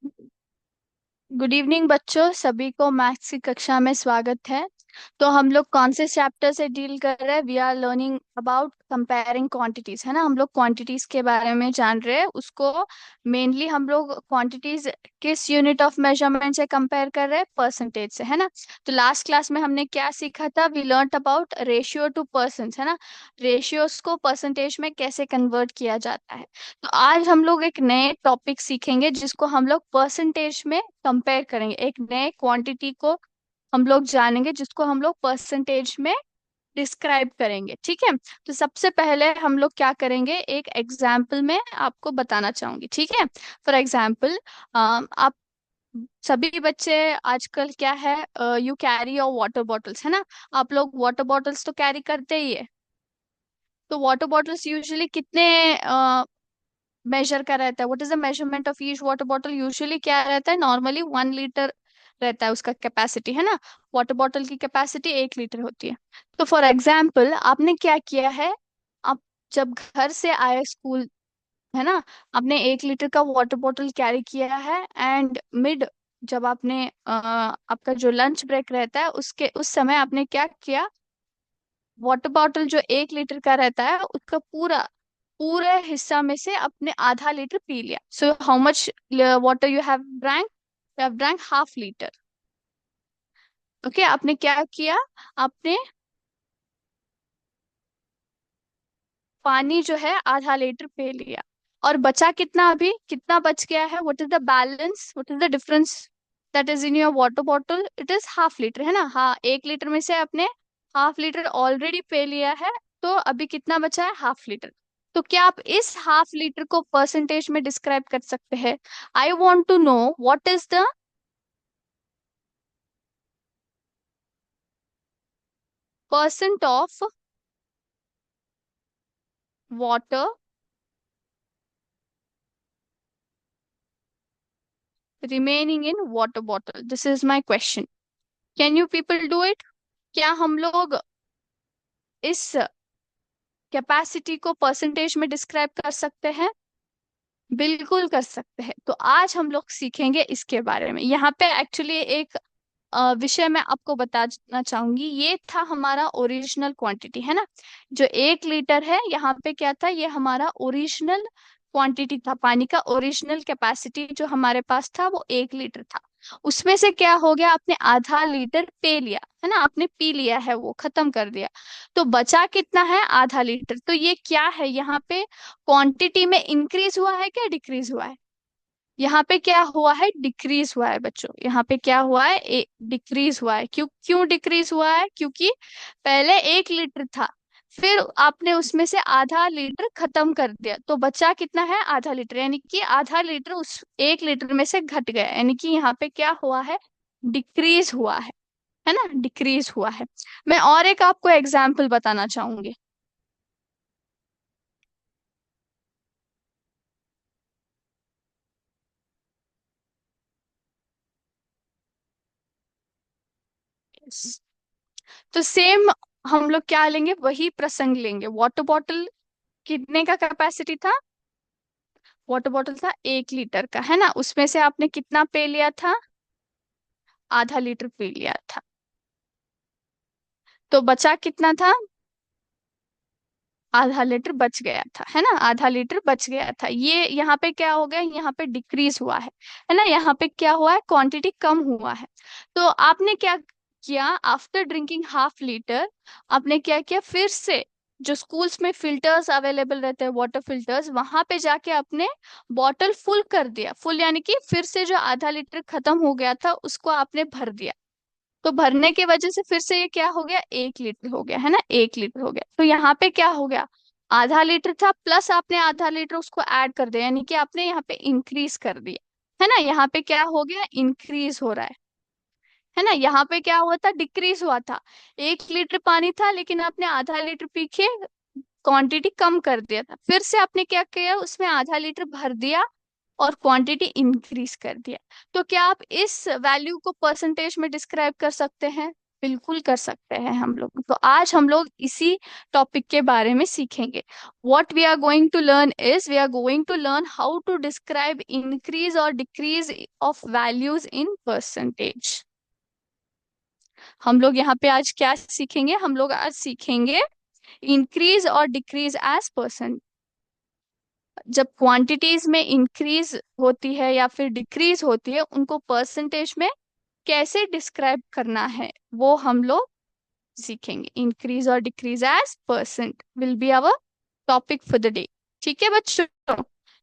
Good evening बच्चों, सभी को मैथ्स की कक्षा में स्वागत है। तो हम लोग कौन से चैप्टर से डील कर रहे हैं? We are learning about comparing quantities, है ना। हम लोग क्वांटिटीज के बारे में जान रहे हैं। उसको मेनली हम लोग क्वांटिटीज किस यूनिट ऑफ मेजरमेंट से कंपेयर कर रहे हैं? परसेंटेज से, है ना। तो लास्ट क्लास में हमने क्या सीखा था? We learn about ratio to percent, है ना। रेशियोज को परसेंटेज में कैसे कन्वर्ट किया जाता है। तो आज हम लोग एक नए टॉपिक सीखेंगे जिसको हम लोग परसेंटेज में कंपेयर करेंगे। एक नए क्वांटिटी को हम लोग जानेंगे जिसको हम लोग परसेंटेज में डिस्क्राइब करेंगे, ठीक है। तो सबसे पहले हम लोग क्या करेंगे, एक एग्जाम्पल में आपको बताना चाहूंगी, ठीक है। फॉर एग्जाम्पल, आप सभी बच्चे आजकल क्या है, you carry your water bottles, है ना। आप लोग वाटर बॉटल्स तो कैरी करते ही है। तो वाटर बॉटल्स यूजुअली कितने मेजर का रहता है? What is the measurement of each water bottle? Usually क्या रहता है? नॉर्मली 1 लीटर रहता है उसका कैपेसिटी, है ना। वाटर बॉटल की कैपेसिटी 1 लीटर होती है। तो फॉर एग्जाम्पल आपने क्या किया है, आप जब घर से आए स्कूल, है ना, आपने 1 लीटर का वाटर बॉटल कैरी किया है। एंड मिड जब आपने आपका जो लंच ब्रेक रहता है उसके उस समय आपने क्या किया, वाटर बॉटल जो 1 लीटर का रहता है उसका पूरा पूरे हिस्सा में से अपने आधा लीटर पी लिया। So how much water you have drank? You have drank half litre. Okay, आपने क्या किया, आपने पानी जो है आधा लीटर पी लिया। और बचा कितना? अभी कितना बच गया है? What is the balance, what is the difference that is in your water bottle? It is half litre, है ना। हाँ, 1 लीटर में से आपने हाफ लीटर ऑलरेडी पी लिया है। तो अभी कितना बचा है? Half litre. तो क्या आप इस हाफ लीटर को परसेंटेज में डिस्क्राइब कर सकते हैं? I want to know what is the percent of water remaining in water bottle. This is my question. Can you people do it? क्या हम लोग इस कैपेसिटी को परसेंटेज में डिस्क्राइब कर सकते हैं? बिल्कुल कर सकते हैं। तो आज हम लोग सीखेंगे इसके बारे में। यहाँ पे एक्चुअली एक विषय मैं आपको बताना चाहूंगी। ये था हमारा ओरिजिनल क्वांटिटी, है ना। जो 1 लीटर है, यहाँ पे क्या था, ये हमारा ओरिजिनल क्वांटिटी था। पानी का ओरिजिनल कैपेसिटी जो हमारे पास था वो 1 लीटर था। उसमें से क्या हो गया, आपने आधा लीटर पी लिया, है ना। आपने पी लिया है, वो खत्म कर दिया। तो बचा कितना है? आधा लीटर। तो ये क्या है, यहाँ पे क्वांटिटी में इंक्रीज हुआ है क्या डिक्रीज हुआ है? यहाँ पे क्या हुआ है? डिक्रीज हुआ है बच्चों। यहाँ पे क्या हुआ है? डिक्रीज हुआ है। क्यों क्यों डिक्रीज हुआ है? क्योंकि पहले 1 लीटर था, फिर आपने उसमें से आधा लीटर खत्म कर दिया, तो बचा कितना है? आधा लीटर। यानी कि आधा लीटर उस 1 लीटर में से घट गया। यानी कि यहाँ पे क्या हुआ है? डिक्रीज हुआ है ना, डिक्रीज हुआ है। मैं और एक आपको एग्जाम्पल बताना चाहूंगी। Yes. तो सेम हम लोग क्या लेंगे, वही प्रसंग लेंगे। वाटर बॉटल कितने का कैपेसिटी था? वाटर बॉटल था 1 लीटर का, है ना। उसमें से आपने कितना पे लिया था? आधा लीटर पी लिया था। तो बचा कितना था? आधा लीटर बच गया था, है ना। आधा लीटर बच गया था। ये यहाँ पे क्या हो गया? यहाँ पे डिक्रीज हुआ है ना। यहाँ पे क्या हुआ है? क्वांटिटी कम हुआ है। तो आपने क्या किया, आफ्टर ड्रिंकिंग हाफ लीटर आपने क्या किया, फिर से जो स्कूल्स में फिल्टर्स अवेलेबल रहते हैं, वाटर फिल्टर्स, वहां पे जाके आपने बॉटल फुल कर दिया। फुल यानी कि फिर से जो आधा लीटर खत्म हो गया था उसको आपने भर दिया। तो भरने की वजह से फिर से ये क्या हो गया? 1 लीटर हो गया, है ना। 1 लीटर हो गया। तो यहाँ पे क्या हो गया, आधा लीटर था प्लस आपने आधा लीटर उसको ऐड कर दिया, यानी कि आपने यहाँ पे इंक्रीज कर दिया, है ना। यहाँ पे क्या हो गया? इंक्रीज हो रहा है ना। यहाँ पे क्या हुआ था? डिक्रीज हुआ था। 1 लीटर पानी था लेकिन आपने आधा लीटर पी के क्वांटिटी कम कर दिया था। फिर से आपने क्या किया, उसमें आधा लीटर भर दिया और क्वांटिटी इंक्रीज कर दिया। तो क्या आप इस वैल्यू को परसेंटेज में डिस्क्राइब कर सकते हैं? बिल्कुल कर सकते हैं हम लोग। तो आज हम लोग इसी टॉपिक के बारे में सीखेंगे। What we are going to learn is we are going to learn how to describe increase और decrease of values in percentage. हम लोग यहाँ पे आज क्या सीखेंगे? हम लोग आज सीखेंगे इंक्रीज और डिक्रीज एज परसेंट। जब क्वांटिटीज में इंक्रीज होती है या फिर डिक्रीज होती है, उनको परसेंटेज में कैसे डिस्क्राइब करना है वो हम लोग सीखेंगे। इंक्रीज और decrease as percent will be our topic for the day. ठीक है बच्चों?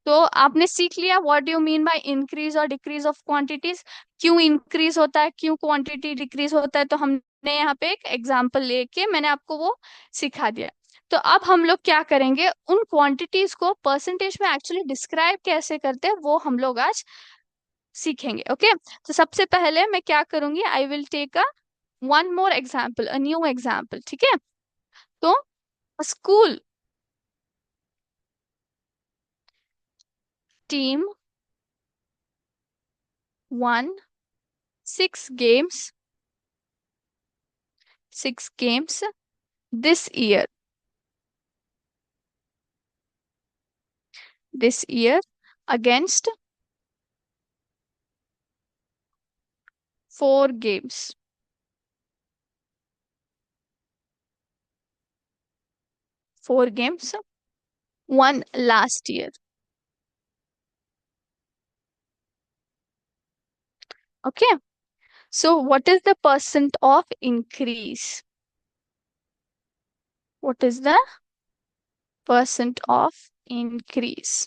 तो आपने सीख लिया what do you mean by increase और डिक्रीज ऑफ क्वांटिटीज। क्यों इंक्रीज होता है, क्यों क्वांटिटी डिक्रीज होता है, तो हमने यहाँ पे एक एग्जांपल लेके मैंने आपको वो सिखा दिया। तो अब हम लोग क्या करेंगे, उन क्वांटिटीज को परसेंटेज में एक्चुअली डिस्क्राइब कैसे करते हैं वो हम लोग आज सीखेंगे। ओके, तो सबसे पहले मैं क्या करूंगी, I will take a one more example, a new example. ठीक है? तो school team won six games, six games this year against four games, four games won last year. Okay, so what is the percent of increase? What is the percent of increase?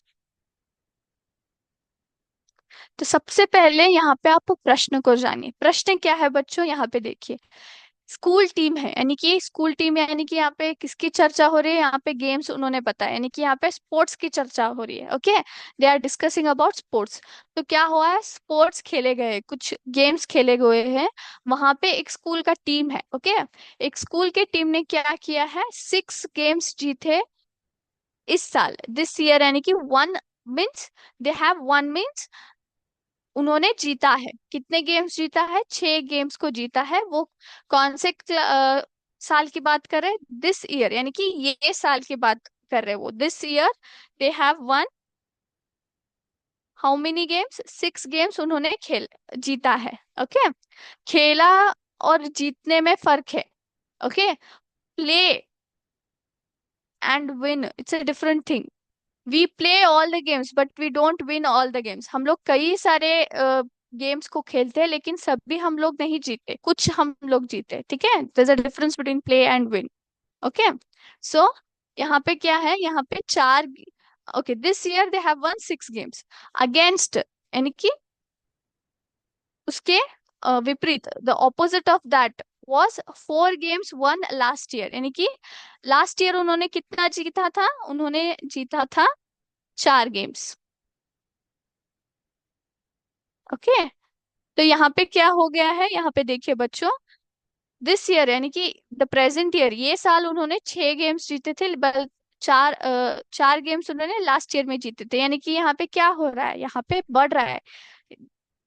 तो सबसे पहले यहाँ पे आप प्रश्न को जानिए। प्रश्न क्या है बच्चों? यहाँ पे देखिए, स्कूल टीम है, यानी कि स्कूल टीम, यानी कि यहाँ पे किसकी चर्चा हो रही है? यहाँ पे गेम्स उन्होंने बताया, यानी कि यहाँ पे स्पोर्ट्स की चर्चा हो रही है। Okay, they are discussing about sports. तो क्या हुआ है, स्पोर्ट्स खेले गए, कुछ गेम्स खेले गए हैं, वहां पे एक स्कूल का टीम है। ओके, एक स्कूल के टीम ने क्या किया है, सिक्स गेम्स जीते इस साल, दिस ईयर, यानी कि one means they have one means उन्होंने जीता है। कितने गेम्स जीता है? 6 गेम्स को जीता है। वो कौन से साल की बात कर रहे हैं? दिस ईयर, यानी कि ये साल की बात कर रहे हैं वो। This year they have one how many games? 6 games उन्होंने खेल जीता है। ओके, खेला और जीतने में फर्क है। Okay, play and win it's a different thing. We play all the games but we don't win all the games. हम लोग कई सारे गेम्स को खेलते हैं लेकिन सभी हम लोग नहीं जीते, कुछ हम लोग जीते। ठीक है, there is a difference between play and win. Okay, so यहाँ पे क्या है, यहाँ पे चार। Okay, this year they have won 6 games against, यानी कि उसके विपरीत, the opposite of that was 4 games won last year, यानी कि लास्ट ईयर उन्होंने कितना जीता था? उन्होंने जीता था 4 गेम्स। ओके, तो यहाँ पे क्या हो गया है, यहाँ पे देखिए बच्चों, दिस ईयर यानी कि द प्रेजेंट ईयर, ये साल उन्होंने 6 गेम्स जीते थे, चार गेम्स उन्होंने लास्ट ईयर में जीते थे। यानी कि यहाँ पे क्या हो रहा है, यहाँ पे बढ़ रहा है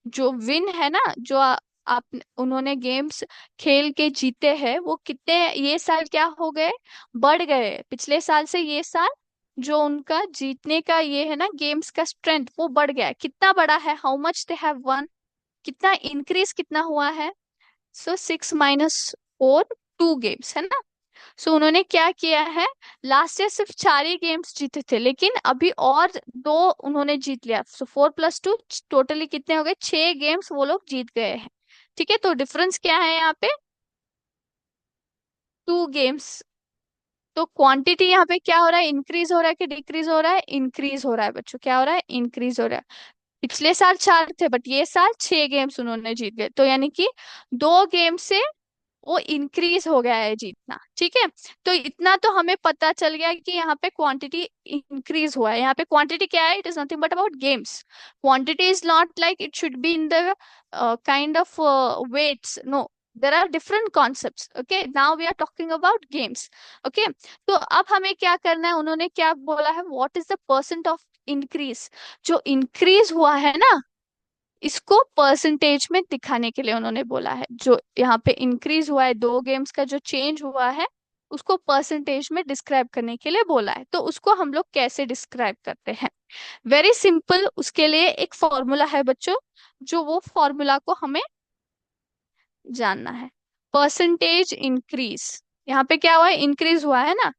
जो विन है ना, जो आप उन्होंने गेम्स खेल के जीते हैं, वो कितने ये साल क्या हो गए, बढ़ गए। पिछले साल से ये साल जो उनका जीतने का ये है ना गेम्स का स्ट्रेंथ, वो बढ़ गया है। कितना बड़ा है? How much they have one, कितना इंक्रीज कितना हुआ है? सो 6 - 4, 2 गेम्स है ना। सो उन्होंने क्या किया है, लास्ट ईयर सिर्फ 4 ही गेम्स जीते थे, लेकिन अभी और 2 उन्होंने जीत लिया। सो 4 + 2 टोटली कितने हो गए? 6 गेम्स वो लोग जीत गए हैं। ठीक है, तो डिफरेंस क्या है यहाँ पे? 2 गेम्स। तो क्वांटिटी यहाँ पे क्या हो रहा है, इंक्रीज हो रहा है कि डिक्रीज हो रहा है? इंक्रीज हो रहा है बच्चों। क्या हो रहा है? इंक्रीज हो रहा है। पिछले साल 4 थे बट ये साल 6 गेम्स उन्होंने जीत गए, तो यानी कि 2 गेम से वो इंक्रीज हो गया है जीतना। ठीक है, तो इतना तो हमें पता चल गया कि यहाँ पे क्वांटिटी इंक्रीज हुआ है। यहाँ पे क्वांटिटी क्या है? It is nothing but about games. Quantity is not like it should be in the kind of weights, no, there are different concepts. Okay, now we are talking about games. Okay, तो अब हमें क्या करना है, उन्होंने क्या बोला है, what is the percent of increase? जो इंक्रीज हुआ है ना, इसको परसेंटेज में दिखाने के लिए उन्होंने बोला है, जो यहाँ पे इंक्रीज हुआ है, दो गेम्स का जो चेंज हुआ है उसको परसेंटेज में डिस्क्राइब करने के लिए बोला है। तो उसको हम लोग कैसे डिस्क्राइब करते हैं? वेरी सिंपल, उसके लिए एक फॉर्मूला है बच्चों, जो वो फॉर्मूला को हमें जानना है। परसेंटेज इंक्रीज, यहाँ पे क्या हुआ है, इंक्रीज हुआ है ना,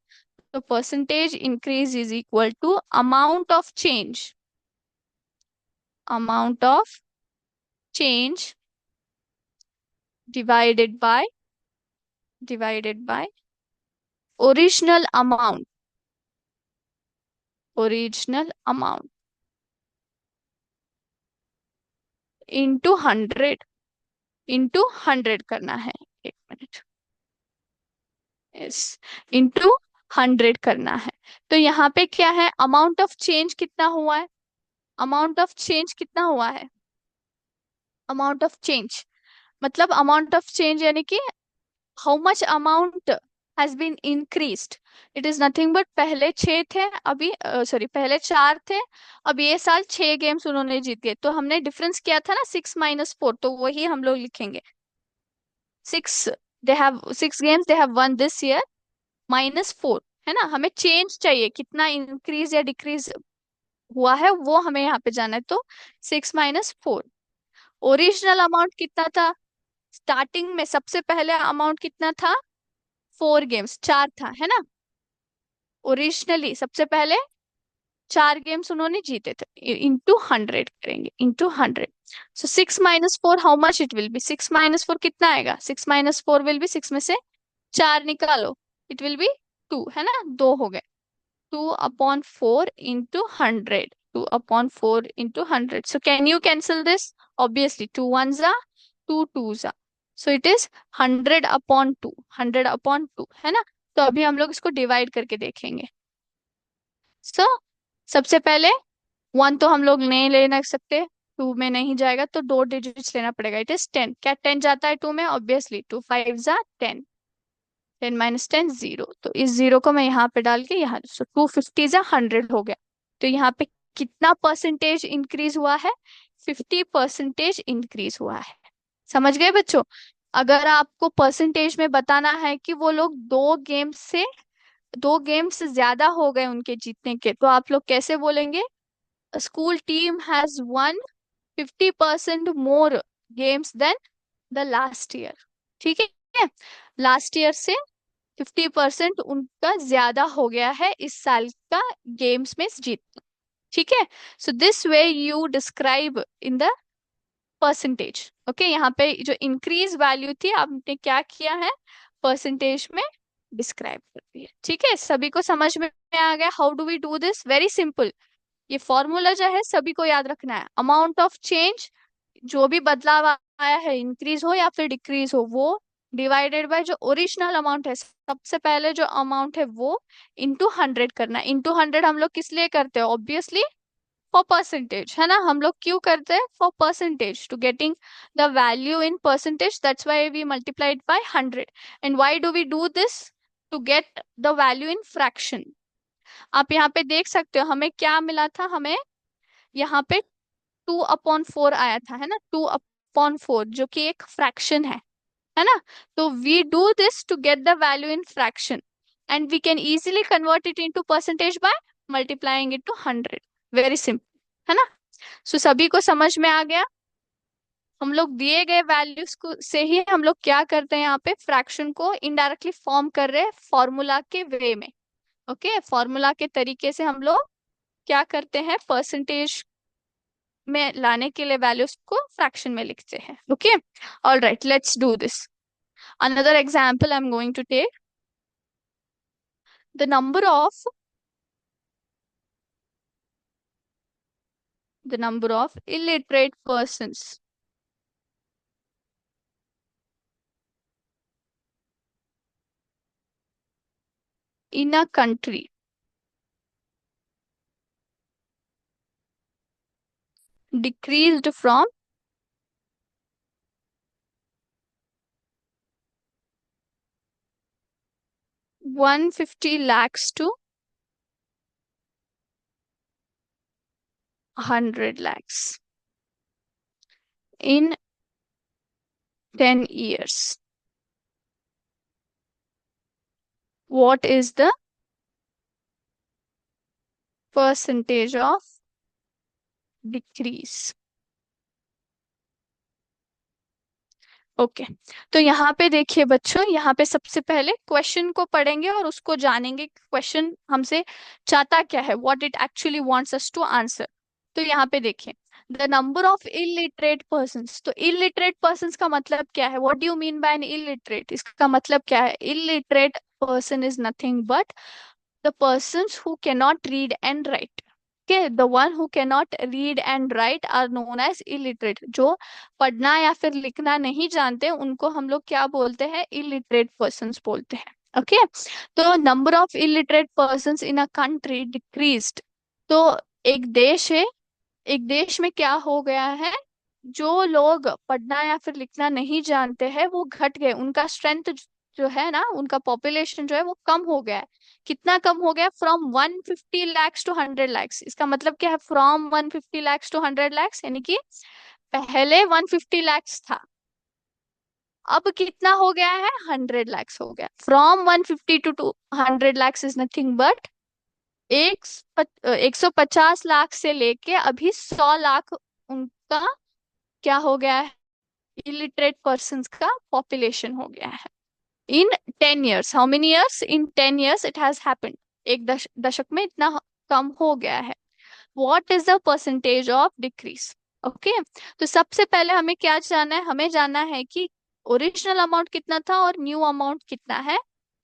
तो percentage increase is equal to amount of change, amount of change divided by original amount, original amount into 100, into 100 करना है। एक मिनट, यस, इंटू 100 करना है। तो यहाँ पे क्या है, अमाउंट ऑफ चेंज कितना हुआ है, अमाउंट ऑफ चेंज कितना हुआ है, अमाउंट ऑफ चेंज मतलब अमाउंट ऑफ चेंज यानी कि how much amount has been increased. It is nothing but पहले छह थे, अभी सॉरी पहले चार थे, अब ये साल छह गेम्स उन्होंने जीत गए, तो हमने डिफरेंस किया था ना 6 - 4, तो वही हम लोग लिखेंगे। 6, they have 6 games they have one this year, -4, है ना, हमें चेंज चाहिए कितना इंक्रीज या डिक्रीज हुआ है वो हमें यहाँ पे जाना है। तो 6 - 4, ओरिजिनल अमाउंट कितना था, स्टार्टिंग में सबसे पहले अमाउंट कितना था, 4 गेम्स, चार था, है ना, ओरिजिनली सबसे पहले 4 गेम्स उन्होंने जीते थे, इंटू 100 करेंगे, into 100। So 6 - 4 how much it will be, 6 - 4 कितना आएगा, 6 - 4 विल बी, 6 में से 4 निकालो, इट विल बी 2, है ना, दो हो गए, 2/4 into 100, 2/4 into 100। So can you cancel this? Obviously, 2 ones are, 2 twos are. So it is 100/2, 100/2, है ना। तो अभी हम लोग इसको डिवाइड करके देखेंगे। सो सबसे पहले 1 तो हम लोग नहीं ले ना सकते, 2 में नहीं जाएगा, तो दो डिजिट्स लेना पड़ेगा, इट इज 10। क्या 10 जाता है 2 में? ऑब्वियसली, 2 5 are 10, 10 - 10 0, तो इस जीरो को मैं यहाँ पे डाल के यहाँ, 250 100 हो गया। तो यहाँ पे कितना परसेंटेज इंक्रीज हुआ है, 50% इंक्रीज हुआ है। समझ गए बच्चों? अगर आपको परसेंटेज में बताना है कि वो लोग दो गेम से ज्यादा हो गए उनके जीतने के, तो आप लोग कैसे बोलेंगे, school team has won 50% more games than the last year. ठीक है, लास्ट ईयर से 50% उनका ज्यादा हो गया है इस साल का गेम्स में जीत। ठीक है, so this way you describe in the percentage. Okay, यहाँ पे जो इंक्रीज वैल्यू थी आपने क्या किया है, परसेंटेज में डिस्क्राइब कर दिया। ठीक है, सभी को समझ में आ गया? How do we do this? Very simple, ये फॉर्मूला जो है सभी को याद रखना है। अमाउंट ऑफ चेंज, जो भी बदलाव आया है, इंक्रीज हो या फिर डिक्रीज हो, वो डिवाइडेड बाय जो ओरिजिनल अमाउंट है, सबसे पहले जो अमाउंट है वो, इंटू 100 करना है। इंटू 100 हम लोग किस लिए करते हैं? ऑब्वियसली फॉर परसेंटेज, है ना, हम लोग क्यों करते हैं? For percentage, to getting the value in percentage, that's why we multiplied by 100। And why do we do this? To get the value in fraction. आप यहाँ पे देख सकते हो हमें क्या मिला था, हमें यहाँ पे 2/4 आया था, है ना, 2/4 जो कि एक फ्रैक्शन है ना। तो we do this to get the value in fraction, and we can easily convert it into percentage by multiplying it to 100। Very simple, है ना। सो सभी को समझ में आ गया? हम लोग दिए गए वैल्यूज को से ही हम लोग क्या करते हैं, यहाँ पे फ्रैक्शन को इनडायरेक्टली फॉर्म कर रहे हैं फॉर्मूला के वे में। ओके, फॉर्मूला के तरीके से हम लोग क्या करते हैं, परसेंटेज में लाने के लिए वैल्यूज को फ्रैक्शन में लिखते हैं। Okay, all right, let's do this. Another example I am going to take, the number of illiterate persons in a country decreased from 150 lakhs to 100 lakhs। in 10 years, what is the percentage of decrease? Okay, तो यहाँ पे देखिए बच्चों, यहाँ पे सबसे पहले question को पढ़ेंगे और उसको जानेंगे क्वेश्चन हमसे चाहता क्या है, what it actually wants us to answer. तो यहाँ पे देखिए, the number of illiterate persons. तो इलिटरेट पर्सन्स का मतलब क्या है, what do you mean by an illiterate? इसका मतलब क्या है? Illiterate person is nothing but the persons who cannot read and write. Okay, the one who cannot read and write are known as illiterate. जो पढ़ना या फिर लिखना नहीं जानते उनको हम लोग क्या बोलते हैं? illiterate persons बोलते हैं। Okay okay? तो number of illiterate persons in a country decreased। तो एक देश है, एक देश में क्या हो गया है, जो लोग पढ़ना या फिर लिखना नहीं जानते हैं वो घट गए, उनका स्ट्रेंथ जो है ना, उनका पॉपुलेशन जो है वो कम हो गया है। कितना कम हो गया? From 150 lakhs to 100 lakhs. इसका मतलब क्या है? फ्रॉम 150 लैक्स टू 100 लैक्स, यानी कि पहले 150 लैक्स था, अब कितना हो गया है? 100 लैक्स हो गया। From 150 to 100 lakhs is nothing but एक 150 लाख से लेके अभी 100 लाख उनका क्या हो गया है? इलिटरेट पर्सन का पॉपुलेशन हो गया है। इन 10 years, how many years? In 10 years it has happened. एक दशक में इतना कम हो गया है। What is the percentage of decrease? Okay, तो सबसे पहले हमें क्या जानना है? हमें जानना है कि ओरिजिनल अमाउंट कितना था और न्यू अमाउंट कितना है,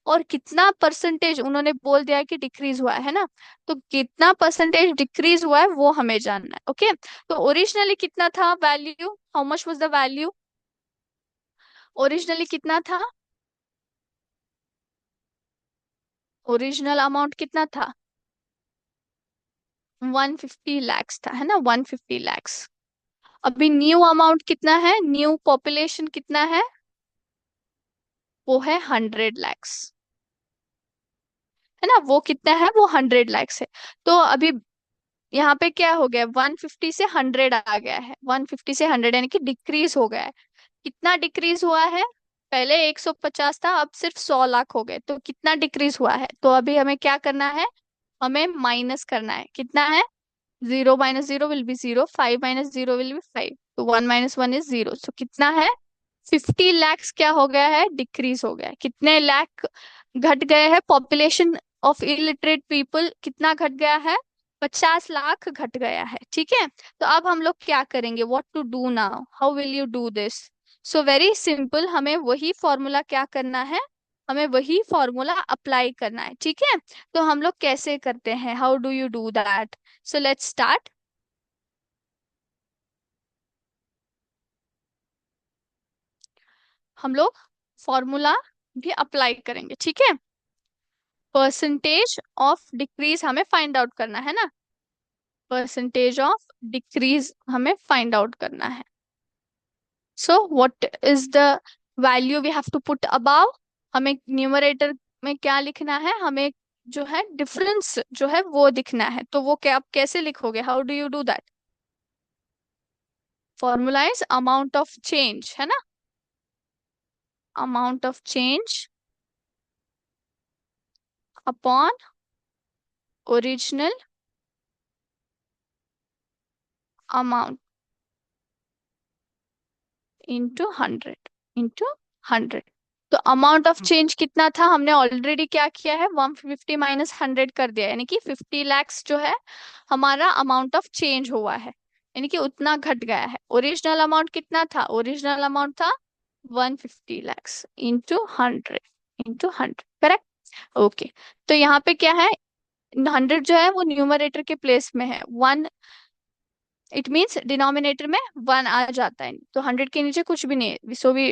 और कितना परसेंटेज उन्होंने बोल दिया कि डिक्रीज हुआ है ना, तो कितना परसेंटेज डिक्रीज हुआ है वो हमें जानना है। ओके, तो ओरिजिनली कितना था value? How much was the value? Originally कितना था? ओरिजिनल अमाउंट कितना था? 150 लैक्स था, है ना, 150 लैक्स। अभी न्यू अमाउंट कितना है? न्यू पॉपुलेशन कितना है? वो है 100 लैक्स, है ना, वो कितना है? वो 100 लैक्स है। तो अभी यहाँ पे क्या हो गया? 150 से 100 आ गया है, 150 से 100 यानी कि डिक्रीज हो गया है। कितना डिक्रीज हुआ है? पहले 150 था, अब सिर्फ 100 लाख हो गए, तो कितना डिक्रीज हुआ है? तो अभी हमें क्या करना है? हमें माइनस करना है। कितना है? 0 - 0 विल बी 0, 5 - 0 विल बी 5, तो 1 - 1 इज 0। तो कितना है? 50 लैक्स क्या हो गया है? डिक्रीज हो गया है। कितने लाख घट गए हैं? पॉपुलेशन ऑफ इलिटरेट पीपल कितना घट गया है? 50 लाख घट गया है। ठीक है, तो अब हम लोग क्या करेंगे? What to do now? How will you do this? So very simple, हमें वही फॉर्मूला क्या करना है? हमें वही फॉर्मूला अप्लाई करना है। ठीक है, तो हम लोग कैसे करते हैं? How do you do that? So let's start. हम लोग फॉर्मूला भी अप्लाई करेंगे। ठीक है, परसेंटेज ऑफ डिक्रीज हमें फाइंड आउट करना है ना, परसेंटेज ऑफ डिक्रीज हमें फाइंड आउट करना है। So what is the value we have to put above? हमें न्यूमरेटर में क्या लिखना है? हमें जो है डिफरेंस जो है वो दिखना है, तो वो क्या आप कैसे लिखोगे? How do you do that? Formula is amount of change, है ना, amount of change upon original amount into 100, into 100। तो अमाउंट ऑफ चेंज कितना था? हमने ऑलरेडी क्या किया है? 150 माइनस 100 कर दिया, यानी कि 50 लैक्स जो है हमारा अमाउंट ऑफ चेंज हुआ है, यानी कि उतना घट गया है। ओरिजिनल अमाउंट कितना था? ओरिजिनल अमाउंट था 150 lakhs into 100, into 100, correct. Okay, तो यहाँ पे क्या है? 100 जो है वो न्यूमरेटर के प्लेस में है, 1, इट मीन्स डिनोमिनेटर में 1 आ जाता है, तो 100 के नीचे कुछ भी नहीं है। So we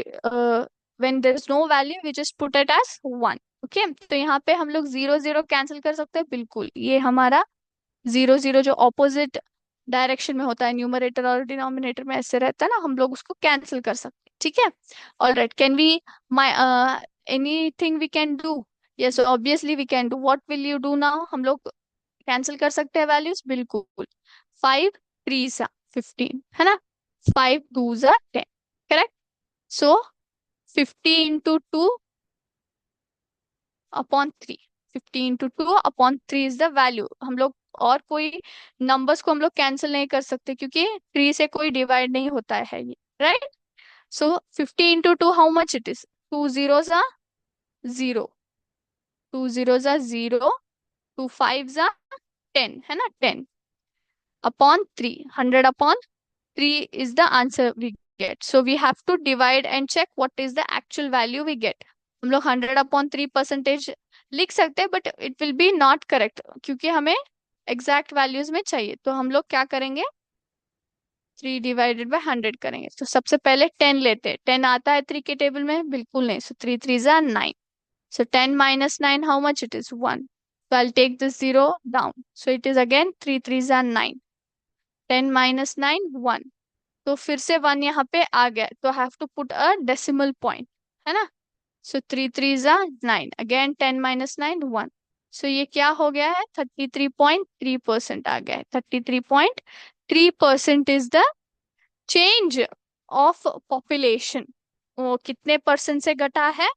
when there is no value we just put it as 1। Okay, तो यहाँ पे हम लोग 0 0 कैंसिल कर सकते हैं, बिल्कुल। ये हमारा 0 0 जो ऑपोजिट डायरेक्शन में होता है, न्यूमरेटर और डिनोमिनेटर में ऐसे रहता है ना, हम लोग उसको कैंसिल कर सकते हैं। ठीक है, alright, can we my anything we can do? Yes, obviously we can do. What will you do now? हम लोग कैंसिल कर सकते हैं वैल्यूज, बिल्कुल। 5 3 15, है ना, फाइव टू ज़ा 10, correct. So 50 into 2 upon 3, 50 into 2 upon 3 is the value. हम लोग और कोई नंबर्स को हम लोग कैंसिल नहीं कर सकते, क्योंकि 3 से कोई डिवाइड नहीं होता है ये, right. So 50 into 2 how much it is, 2 0 0, 2 5 10, है ना, 10 upon 3, 100 upon 3 is the answer we get. So we have to divide and check what is the actual value we get. हम लोग 100/3 परसेंटेज लिख सकते हैं, but it will be not correct, क्योंकि हमें exact values में चाहिए। तो हम लोग क्या करेंगे, 3 डिवाइडेड बाय 100 करेंगे। तो सबसे पहले 10 लेते हैं। 10 आता है 3 के टेबल में, बिल्कुल नहीं। सो 3 3 9। So 10 minus 9, how much it is? 1. So I'll take this 0 down. So it is again 3 3 9. 10 minus 9, 1. तो फिर से 1 यहाँ पे आ गया, तो I have to put a decimal point, है ना। सो 3 3 9, अगेन 10 minus 9, 1। सो ये क्या हो गया है, 33.3% आ गया है। 33.3% is the change of population. वो कितने परसेंट से घटा है,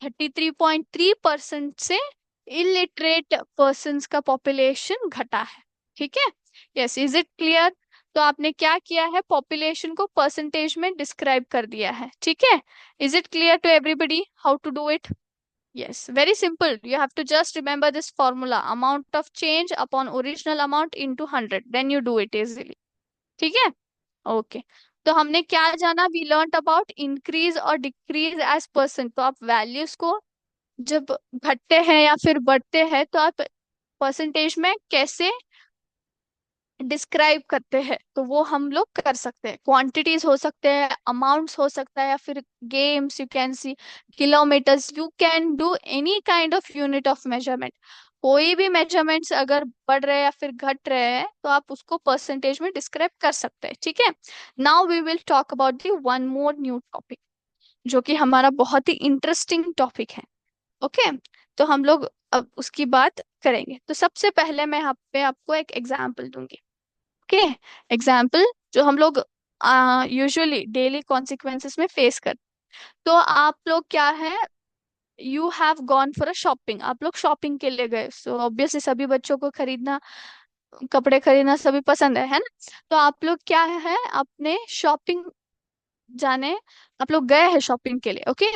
33.3% से इलिटरेट पर्सन का पॉपुलेशन घटा है। ठीक है, यस, इज इट क्लियर। तो आपने क्या किया है, पॉपुलेशन को परसेंटेज में डिस्क्राइब कर दिया है। ठीक है, is it clear to everybody how to do it. Yes, very simple. You have to just remember this formula: amount of change upon original amount into 100. Then you do it easily. ठीक है, okay. तो हमने क्या जाना, we learn about increase और decrease as percent. तो आप values को जब घटते हैं या फिर बढ़ते हैं, तो आप परसेंटेज में कैसे डिस्क्राइब करते हैं, तो वो हम लोग कर सकते हैं। क्वांटिटीज हो सकते हैं, अमाउंट्स हो सकता है, या फिर games, you can see kilometres, you can do any kind of unit of measurement. कोई भी मेजरमेंट्स अगर बढ़ रहे हैं या फिर घट रहे हैं, तो आप उसको परसेंटेज में डिस्क्राइब कर सकते हैं। ठीक है, now we will talk about the one more new topic, जो कि हमारा बहुत ही इंटरेस्टिंग टॉपिक है। ओके, तो हम लोग अब उसकी बात करेंगे। तो सबसे पहले मैं यहाँ पे आपको एक एग्जाम्पल दूंगी। ओके, एग्जाम्पल जो हम लोग यूजुअली डेली कॉन्सिक्वेंसेस में फेस कर। तो आप लोग क्या है, you have gone for a shopping, आप लोग शॉपिंग के लिए गए। सो ऑब्वियसली सभी बच्चों को खरीदना, कपड़े खरीदना सभी पसंद है ना। तो आप लोग क्या है, अपने शॉपिंग जाने, आप लोग गए हैं शॉपिंग के लिए। Okay,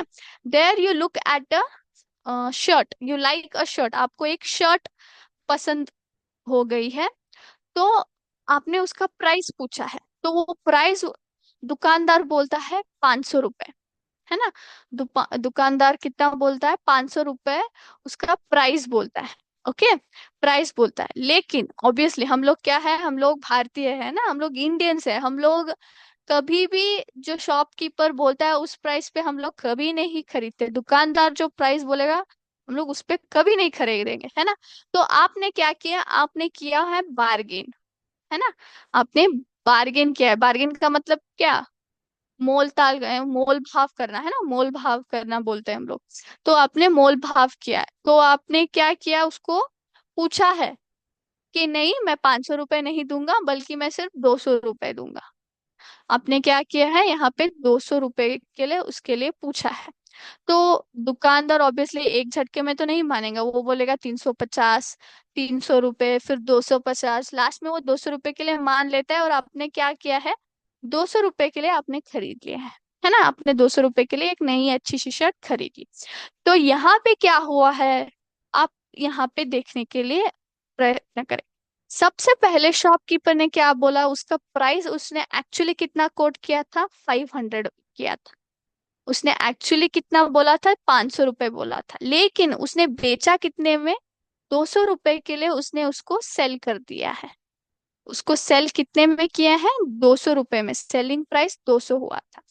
there you look at a shirt, you like a shirt, आपको एक शर्ट पसंद हो गई है। तो आपने उसका प्राइस पूछा है, तो वो प्राइस दुकानदार बोलता है 500 रुपए, है ना। दुकानदार कितना बोलता है, 500 रुपए उसका प्राइस बोलता है। ओके, प्राइस बोलता है। लेकिन ऑब्वियसली हम लोग क्या है, हम लोग भारतीय है ना, हम लोग इंडियंस है, हम लोग कभी भी जो शॉपकीपर बोलता है उस प्राइस पे हम लोग कभी नहीं खरीदते। दुकानदार जो प्राइस बोलेगा हम लोग उस पे कभी नहीं खरीदेंगे, है ना। तो आपने क्या किया, आपने किया है बार्गेन, है ना। आपने बार्गेन किया है। बार्गेन का मतलब क्या, मोल ताल गए, मोल भाव करना, है ना, मोल भाव करना बोलते हैं हम लोग। तो आपने मोल भाव किया है, तो आपने क्या किया, उसको पूछा है कि नहीं, मैं 500 रुपए नहीं दूंगा, बल्कि मैं सिर्फ 200 रुपए दूंगा। आपने क्या किया है, यहाँ पे 200 रुपए के लिए उसके लिए पूछा है। तो दुकानदार ऑब्वियसली एक झटके में तो नहीं मानेगा, वो बोलेगा 350, 300 रुपए, फिर 250, लास्ट में वो 200 रुपए के लिए मान लेता है। और आपने क्या किया है, 200 रुपए के लिए आपने खरीद लिया है ना। आपने 200 रुपए के लिए एक नई अच्छी सी शर्ट खरीदी। तो यहाँ पे क्या हुआ है, आप यहाँ पे देखने के लिए प्रयत्न करें। सबसे पहले शॉपकीपर ने क्या बोला, उसका प्राइस उसने एक्चुअली कितना कोट किया था, 500 किया था। उसने एक्चुअली कितना बोला था, 500 रुपए बोला था, लेकिन उसने बेचा कितने में, 200 रुपए के लिए उसने उसको सेल कर दिया है। उसको सेल कितने में किया है, 200 रुपए में, सेलिंग प्राइस 200 हुआ था।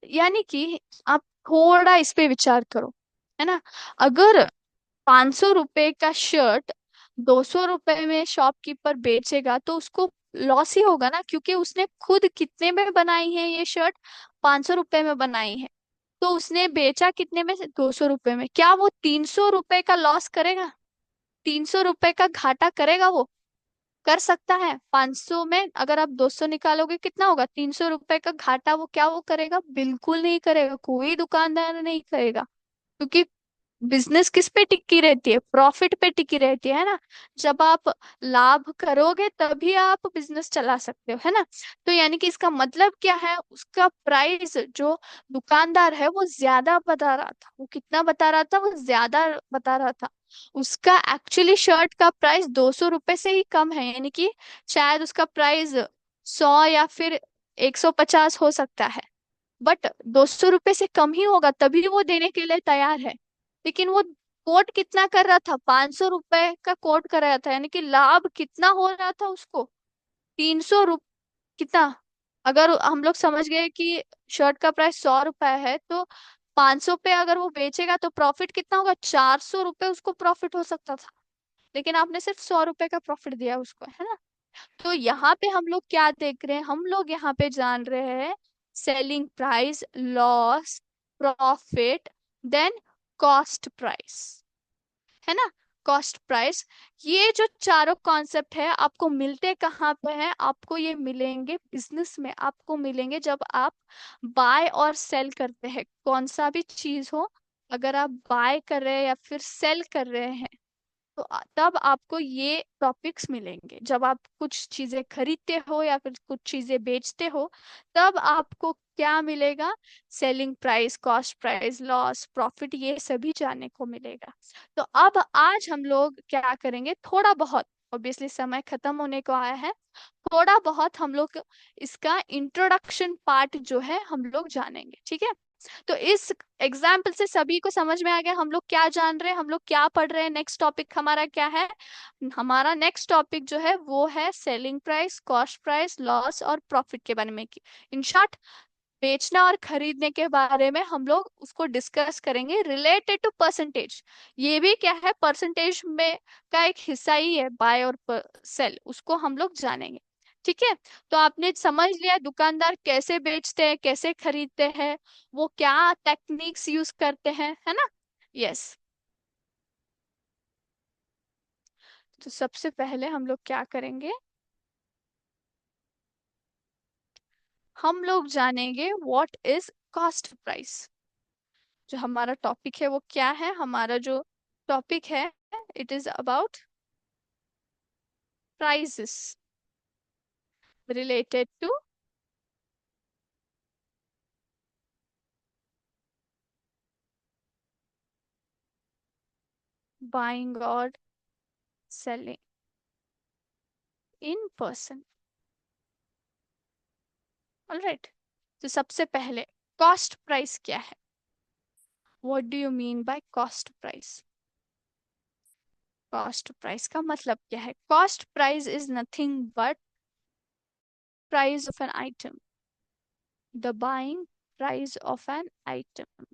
यानी कि आप थोड़ा इस पे विचार करो, है ना। अगर 500 रुपए का शर्ट 200 रुपए में शॉपकीपर बेचेगा, तो उसको लॉस ही होगा ना, क्योंकि उसने खुद कितने में बनाई है ये शर्ट, 500 रुपए में बनाई है। तो उसने बेचा कितने में, 200 रुपए में। क्या वो 300 रुपए का लॉस करेगा, 300 रुपए का घाटा करेगा वो, कर सकता है। 500 में अगर आप 200 निकालोगे कितना होगा? 300 रुपए का घाटा। वो क्या वो करेगा? बिल्कुल नहीं करेगा, कोई दुकानदार नहीं करेगा। क्योंकि बिजनेस किस पे टिकी रहती है? प्रॉफिट पे टिकी रहती है ना। जब आप लाभ करोगे तभी आप बिजनेस चला सकते हो, है ना। तो यानी कि इसका मतलब क्या है? उसका प्राइस जो दुकानदार है वो ज्यादा बता रहा था। वो कितना बता रहा था? वो ज्यादा बता रहा था। उसका एक्चुअली शर्ट का प्राइस 200 रुपए से ही कम है। यानी कि शायद उसका प्राइस 100 या फिर 150 हो सकता है। बट 200 रुपए से कम ही होगा, तभी वो देने के लिए तैयार है। लेकिन वो कोट कितना कर रहा था? 500 रुपए का कोट कर रहा था। यानी कि लाभ कितना हो रहा था उसको? 300 रुपये। कितना? अगर हम लोग समझ गए कि शर्ट का प्राइस 100 रुपए है, तो 500 पे अगर वो बेचेगा तो प्रॉफिट कितना होगा? 400 रुपये उसको प्रॉफिट हो सकता था। लेकिन आपने सिर्फ 100 रुपए का प्रॉफिट दिया उसको, है ना। तो यहाँ पे हम लोग क्या देख रहे हैं? हम लोग यहाँ पे जान रहे हैं selling price, loss, profit, then cost price, है ना। Cost price. ये जो चारों कॉन्सेप्ट है आपको मिलते कहाँ पे हैं? आपको ये मिलेंगे बिजनेस में। आपको मिलेंगे जब आप बाय और सेल करते हैं, कौन सा भी चीज हो। अगर आप बाय कर रहे हैं या फिर सेल कर रहे हैं, तो तब आपको ये टॉपिक्स मिलेंगे। जब आप कुछ चीजें खरीदते हो या फिर कुछ चीजें बेचते हो, तब आपको क्या मिलेगा? Selling price, cost price, loss, profit, ये सभी जानने को मिलेगा। तो अब आज हम लोग क्या करेंगे? थोड़ा बहुत, ऑब्वियसली समय खत्म होने को आया है, थोड़ा बहुत हम लोग इसका इंट्रोडक्शन पार्ट जो है हम लोग जानेंगे, ठीक है। तो इस एग्जाम्पल से सभी को समझ में आ गया हम लोग क्या जान रहे हैं, हम लोग क्या पढ़ रहे हैं। नेक्स्ट टॉपिक हमारा क्या है? हमारा नेक्स्ट टॉपिक जो है वो है selling price, cost price, loss और प्रॉफिट के बारे में। इन शॉर्ट, बेचना और खरीदने के बारे में हम लोग उसको डिस्कस करेंगे रिलेटेड टू परसेंटेज। ये भी क्या है? परसेंटेज में का एक हिस्सा ही है बाय और सेल, उसको हम लोग जानेंगे, ठीक है। तो आपने समझ लिया दुकानदार कैसे बेचते हैं, कैसे खरीदते हैं, वो क्या टेक्निक्स यूज करते हैं, है ना। यस। तो सबसे पहले हम लोग क्या करेंगे? हम लोग जानेंगे व्हाट इज कॉस्ट प्राइस। जो हमारा टॉपिक है वो क्या है? हमारा जो टॉपिक है, it is about prices related to buying और सेलिंग इन पर्सन। ऑलराइट। तो सबसे पहले कॉस्ट प्राइस क्या है? What do you mean by cost price? Cost price का मतलब क्या है? Cost price is nothing but price of an item, the buying price of an item.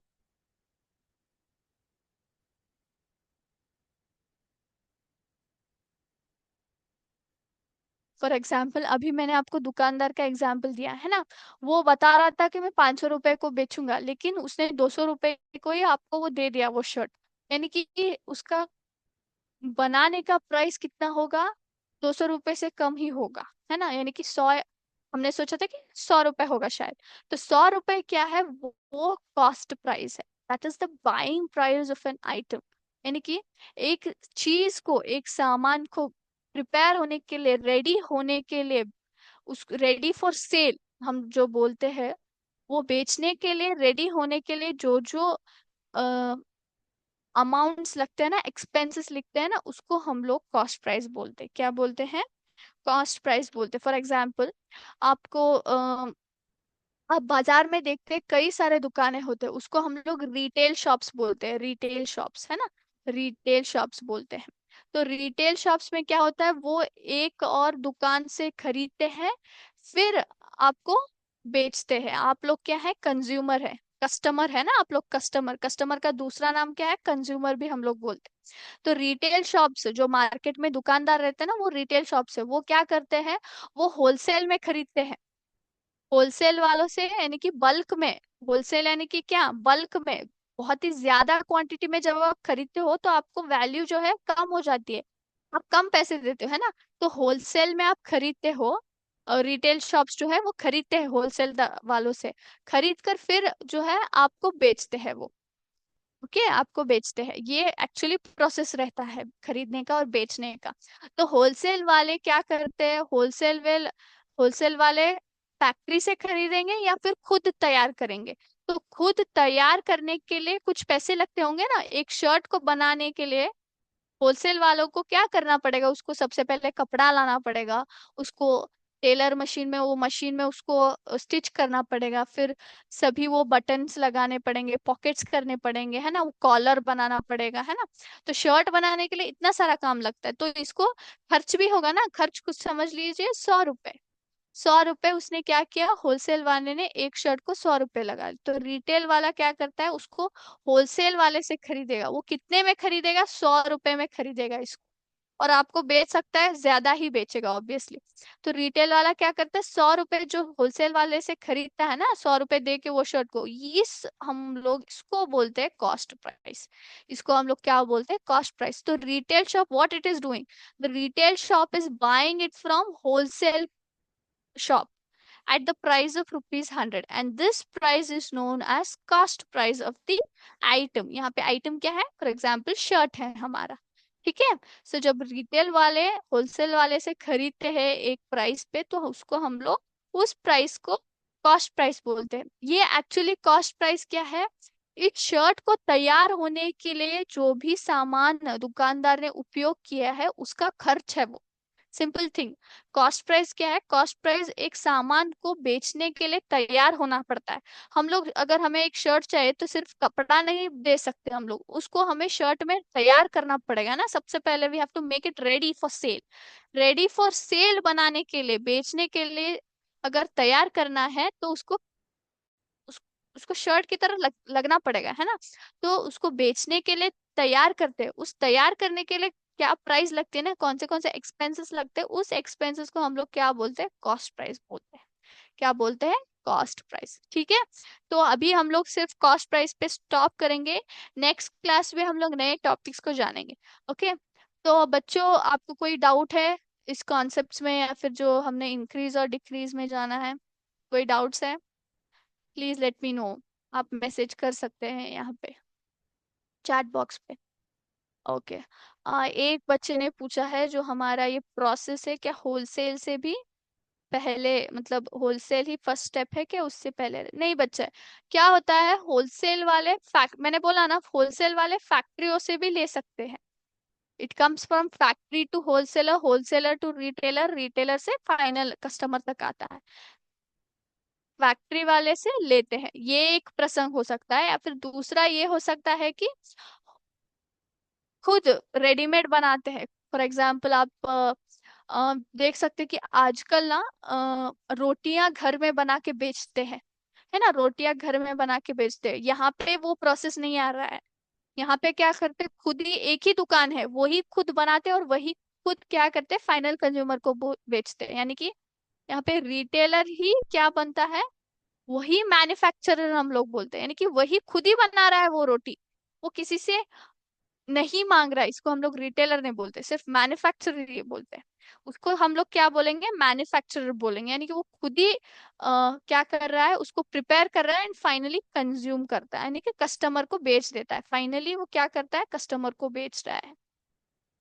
For example, अभी मैंने आपको दुकानदार का एग्जाम्पल दिया है ना। वो बता रहा था कि मैं 500 रुपए को बेचूंगा, लेकिन उसने 200 रुपए को ही आपको वो दे दिया वो शर्ट। यानी कि उसका बनाने का प्राइस कितना होगा? 200 रुपए से कम ही होगा, है ना। यानी कि 100, हमने सोचा था कि 100 रुपए होगा शायद। तो 100 रुपए क्या है? वो कॉस्ट प्राइस है। That is the buying price of an item. यानी कि एक चीज को, एक सामान को प्रिपेयर होने के लिए, रेडी होने के लिए, उस रेडी फॉर सेल हम जो बोलते हैं, वो बेचने के लिए, रेडी होने के लिए जो जो अमाउंट्स लगते हैं ना, एक्सपेंसेस लिखते हैं ना, उसको हम लोग कॉस्ट प्राइस बोलते हैं। क्या बोलते हैं? कॉस्ट प्राइस बोलते हैं। फॉर एग्जाम्पल, आपको आप बाजार में देखते हैं कई सारे दुकानें होते हैं, उसको हम लोग रिटेल शॉप्स बोलते हैं। रिटेल शॉप्स, है ना। रिटेल शॉप्स बोलते हैं। तो रिटेल शॉप्स में क्या होता है? वो एक और दुकान से खरीदते हैं, फिर आपको बेचते हैं। आप लोग क्या है? कंज्यूमर है, कस्टमर है ना। आप लोग कस्टमर, कस्टमर का दूसरा नाम क्या है? कंज्यूमर भी हम लोग बोलते हैं। तो रिटेल शॉप्स जो मार्केट में दुकानदार रहते हैं ना, वो रिटेल शॉप्स है। वो क्या करते हैं? वो होलसेल में खरीदते हैं। होलसेल वालों से, यानी कि बल्क में। होलसेल यानी कि क्या? बल्क में, बहुत ही ज्यादा क्वांटिटी में जब आप खरीदते हो तो आपको वैल्यू जो है कम हो जाती है। आप कम पैसे देते हो, है ना। तो होलसेल में आप खरीदते हो, और रिटेल शॉप्स जो है वो खरीदते हैं होलसेल वालों से, खरीद कर फिर जो है आपको बेचते हैं वो। ओके, आपको बेचते हैं, ये एक्चुअली प्रोसेस रहता है खरीदने का और बेचने का। तो होलसेल वाले क्या करते हैं, होलसेल वाले फैक्ट्री से खरीदेंगे या फिर खुद तैयार करेंगे। तो खुद तैयार करने के लिए कुछ पैसे लगते होंगे ना, एक शर्ट को बनाने के लिए होलसेल वालों को क्या करना पड़ेगा, उसको सबसे पहले कपड़ा लाना पड़ेगा, उसको टेलर मशीन में, वो मशीन में उसको स्टिच करना पड़ेगा, फिर सभी वो बटन्स लगाने पड़ेंगे, पॉकेट्स करने पड़ेंगे, है ना, वो कॉलर बनाना पड़ेगा, है ना। तो शर्ट बनाने के लिए इतना सारा काम लगता है, तो इसको खर्च भी होगा ना, खर्च कुछ समझ लीजिए 100 रुपए। 100 रुपए उसने क्या किया, होलसेल वाले ने एक शर्ट को 100 रुपए लगा, तो रिटेल वाला क्या करता है, उसको होलसेल वाले से खरीदेगा, वो कितने में खरीदेगा, 100 रुपए में खरीदेगा इसको, और आपको बेच सकता है, ज्यादा ही बेचेगा ऑब्वियसली। तो रिटेल वाला क्या करता है, 100 रुपए जो होलसेल वाले से खरीदता है ना, 100 रुपए दे के वो शर्ट को, इस हम लोग इसको बोलते हैं कॉस्ट प्राइस। इसको हम लोग क्या बोलते हैं, कॉस्ट प्राइस। तो retail shop what it is doing, the retail shop is buying it from wholesale shop at the price of rupees 100, and this price is known as cost price of the item। यहाँ पे item क्या है, for example shirt है हमारा, ठीक है। सो जब retail वाले होलसेल वाले से खरीदते हैं एक प्राइस पे, तो उसको हम लोग उस प्राइस को कॉस्ट प्राइस बोलते हैं। ये एक्चुअली कॉस्ट प्राइस क्या है, इस शर्ट को तैयार होने के लिए जो भी सामान दुकानदार ने उपयोग किया है उसका खर्च है वो, सिंपल थिंग। कॉस्ट प्राइस क्या है, कॉस्ट प्राइस एक सामान को बेचने के लिए तैयार होना पड़ता है। हम लोग अगर हमें एक शर्ट चाहिए तो सिर्फ कपड़ा नहीं दे सकते हम लोग, उसको हमें शर्ट में तैयार करना पड़ेगा ना, सबसे पहले we have to make it ready for sale. Ready for sale बनाने के लिए, बेचने के लिए अगर तैयार करना है तो उस, उसको शर्ट की तरह लगना पड़ेगा, है ना। तो उसको बेचने के लिए तैयार करते हैं, उस तैयार करने के लिए क्या प्राइस लगती है ना, कौन से एक्सपेंसेस लगते हैं, उस एक्सपेंसेस को हम लोग क्या बोलते हैं, कॉस्ट प्राइस बोलते हैं। क्या बोलते हैं, कॉस्ट प्राइस, ठीक है। तो अभी हम लोग सिर्फ कॉस्ट प्राइस पे स्टॉप करेंगे, नेक्स्ट क्लास में हम लोग नए टॉपिक्स को जानेंगे। ओके, तो बच्चों आपको कोई डाउट है इस कॉन्सेप्ट्स में, या फिर जो हमने इंक्रीज और डिक्रीज में जाना है, कोई डाउट्स है, प्लीज लेट मी नो। आप मैसेज कर सकते हैं यहाँ पे चैट बॉक्स पे। ओके, एक बच्चे ने पूछा है, जो हमारा ये प्रोसेस है क्या होलसेल से भी पहले, मतलब होलसेल ही फर्स्ट स्टेप है क्या, उससे पहले नहीं बच्चा। क्या होता है, होलसेल वाले फैक्ट, मैंने बोला ना, होलसेल वाले फैक्ट्रियों से भी ले सकते हैं। It comes from factory to wholesaler, wholesaler to retailer, retailer से फाइनल कस्टमर तक आता है। फैक्ट्री वाले से लेते हैं, ये एक प्रसंग हो सकता है, या फिर दूसरा ये हो सकता है कि खुद रेडीमेड बनाते हैं। फॉर एग्जाम्पल आप देख सकते हैं कि आजकल ना रोटियां घर में बना के बेचते हैं, है ना, रोटियां घर में बना के बेचते हैं, यहाँ पे वो प्रोसेस नहीं आ रहा है। यहाँ पे क्या करते हैं, खुद ही एक ही दुकान है, वही खुद बनाते हैं और वही खुद क्या करते हैं, फाइनल कंज्यूमर को बेचते हैं। यानी कि यहाँ पे रिटेलर ही क्या बनता है, वही मैन्युफैक्चरर हम लोग बोलते हैं, यानी कि वही खुद ही बना रहा है वो रोटी, वो किसी से नहीं मांग रहा है, इसको हम लोग रिटेलर नहीं बोलते, सिर्फ मैन्युफैक्चरर ये बोलते हैं। उसको हम लोग क्या बोलेंगे, मैन्युफैक्चरर बोलेंगे, यानी कि वो खुद ही क्या कर रहा है, उसको प्रिपेयर कर रहा है एंड फाइनली कंज्यूम करता है, यानी कि कस्टमर को बेच देता है, फाइनली वो क्या करता है, कस्टमर को बेच रहा है।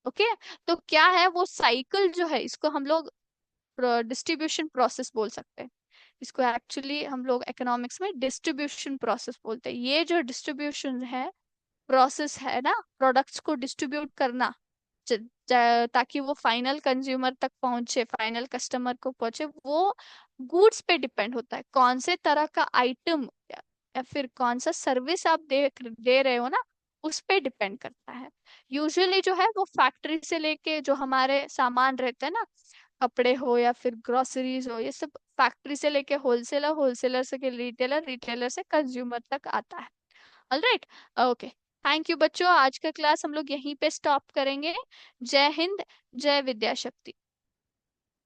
ओके, तो क्या है वो साइकिल जो है, इसको हम लोग डिस्ट्रीब्यूशन प्रोसेस बोल सकते हैं। इसको एक्चुअली हम लोग इकोनॉमिक्स में डिस्ट्रीब्यूशन प्रोसेस बोलते हैं। ये जो डिस्ट्रीब्यूशन है, प्रोसेस है ना, प्रोडक्ट्स को डिस्ट्रीब्यूट करना, ताकि वो फाइनल कंज्यूमर तक पहुंचे, फाइनल कस्टमर को पहुंचे, वो गुड्स पे डिपेंड होता है, कौन से तरह का आइटम या फिर कौन सा सर्विस आप दे रहे हो ना, उस पे डिपेंड करता है। यूजुअली जो है वो फैक्ट्री से लेके जो हमारे सामान रहते हैं ना, कपड़े हो या फिर ग्रोसरीज हो, ये सब फैक्ट्री से लेके होलसेलर, होलसेलर से रिटेलर, रिटेलर से कंज्यूमर तक आता है। ऑलराइट, ओके, थैंक यू बच्चों, आज का क्लास हम लोग यहीं पे स्टॉप करेंगे। जय हिंद, जय विद्या शक्ति।